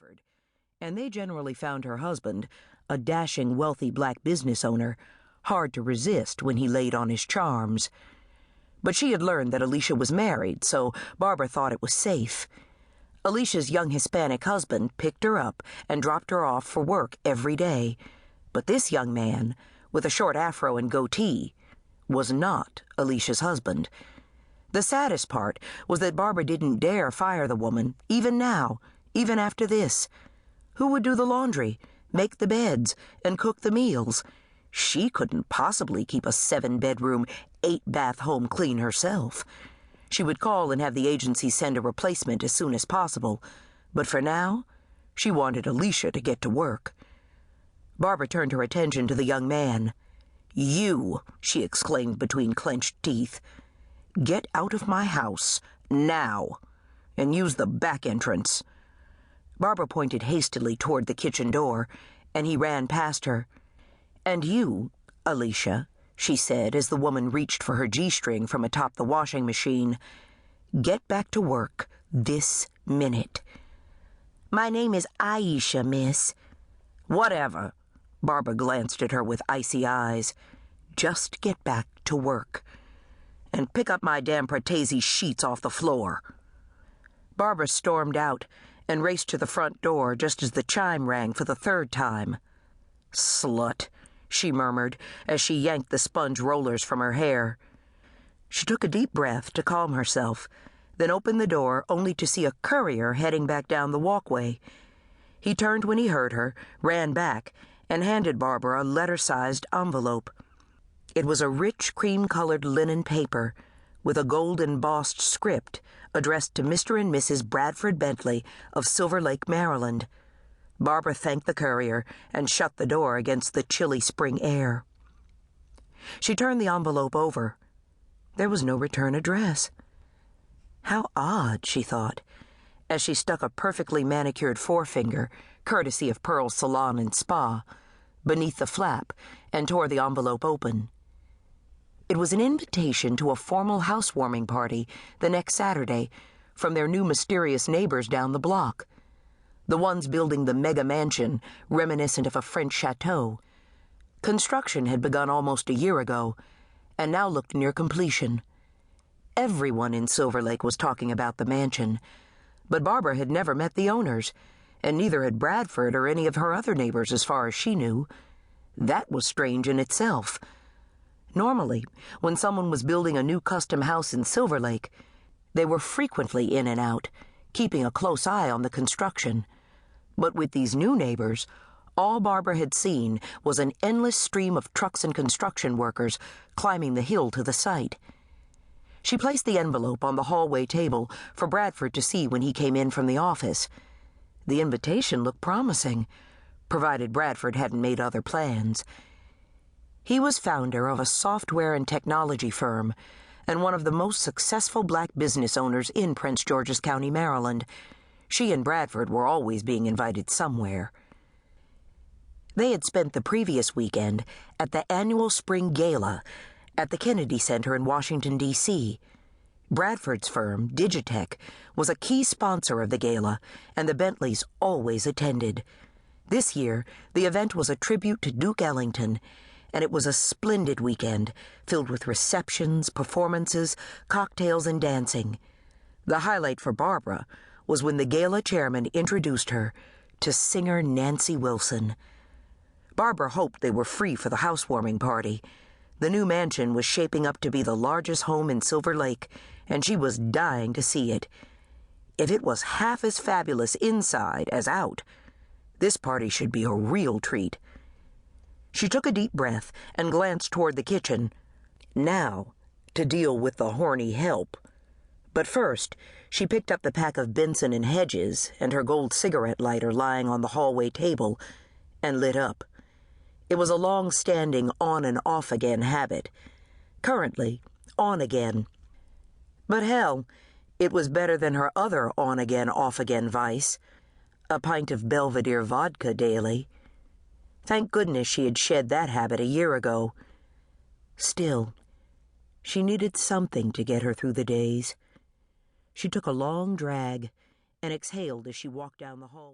Bradford, and they generally found her husband, a dashing, wealthy black business owner, hard to resist when he laid on his charms. But she had learned that Alicia was married, so Barbara thought it was safe. Alicia's young Hispanic husband picked her up and dropped her off for work every day. But this young man, with a short afro and goatee, was not Alicia's husband. The saddest part was that Barbara didn't dare fire the woman, even now, even after this. Who would do the laundry, make the beds, and cook the meals? She couldn't possibly keep a 7-bedroom, 8-bath home clean herself. She would call and have the agency send a replacement as soon as possible, but for now, she wanted Alicia to get to work. Barbara turned her attention to the young man. "You," she exclaimed between clenched teeth. "Get out of my house, now, and use the back entrance." Barbara pointed hastily toward the kitchen door, and he ran past her. "And you, Alicia," she said as the woman reached for her G-string from atop the washing machine, "get back to work this minute." "My name is Aisha, miss." "Whatever." Barbara glanced at her with icy eyes. "Just get back to work. And pick up my damn Pratesi sheets off the floor." Barbara stormed out and raced to the front door just as the chime rang for the 3rd time. "Slut," she murmured as she yanked the sponge rollers from her hair. She took a deep breath to calm herself, then opened the door only to see a courier heading back down the walkway. He turned when he heard her, ran back, and handed Barbara a letter-sized envelope. It was a rich cream-colored linen paper with a gold-embossed script addressed to Mr. and Mrs. Bradford Bentley of Silver Lake, Maryland. Barbara thanked the courier and shut the door against the chilly spring air. She turned the envelope over. There was no return address. How odd, she thought, as she stuck a perfectly manicured forefinger, courtesy of Pearl's Salon and Spa, beneath the flap and tore the envelope open. It was an invitation to a formal housewarming party the next Saturday from their new mysterious neighbors down the block, the ones building the mega mansion reminiscent of a French chateau. Construction had begun almost a year ago and now looked near completion. Everyone in Silver Lake was talking about the mansion, but Barbara had never met the owners, and neither had Bradford or any of her other neighbors as far as she knew. That was strange in itself. Normally, when someone was building a new custom house in Silver Lake, they were frequently in and out, keeping a close eye on the construction. But with these new neighbors, all Barbara had seen was an endless stream of trucks and construction workers climbing the hill to the site. She placed the envelope on the hallway table for Bradford to see when he came in from the office. The invitation looked promising, provided Bradford hadn't made other plans. He was founder of a software and technology firm and one of the most successful black business owners in Prince George's County, Maryland. She and Bradford were always being invited somewhere. They had spent the previous weekend at the annual spring gala at the Kennedy Center in Washington, D.C. Bradford's firm, Digitech, was a key sponsor of the gala, and the Bentleys always attended. This year, the event was a tribute to Duke Ellington, and it was a splendid weekend, filled with receptions, performances, cocktails, and dancing. The highlight for Barbara was when the gala chairman introduced her to singer Nancy Wilson. Barbara hoped they were free for the housewarming party. The new mansion was shaping up to be the largest home in Silver Lake, and she was dying to see it. If it was half as fabulous inside as out, this party should be a real treat. She took a deep breath and glanced toward the kitchen. Now, to deal with the horny help. But first, she picked up the pack of Benson and Hedges and her gold cigarette lighter lying on the hallway table and lit up. It was a long-standing on-and-off-again habit. Currently, on again. But hell, it was better than her other on-again, off-again vice, a pint of Belvedere vodka daily. Thank goodness she had shed that habit a year ago. Still, she needed something to get her through the days. She took a long drag and exhaled as she walked down the hallway.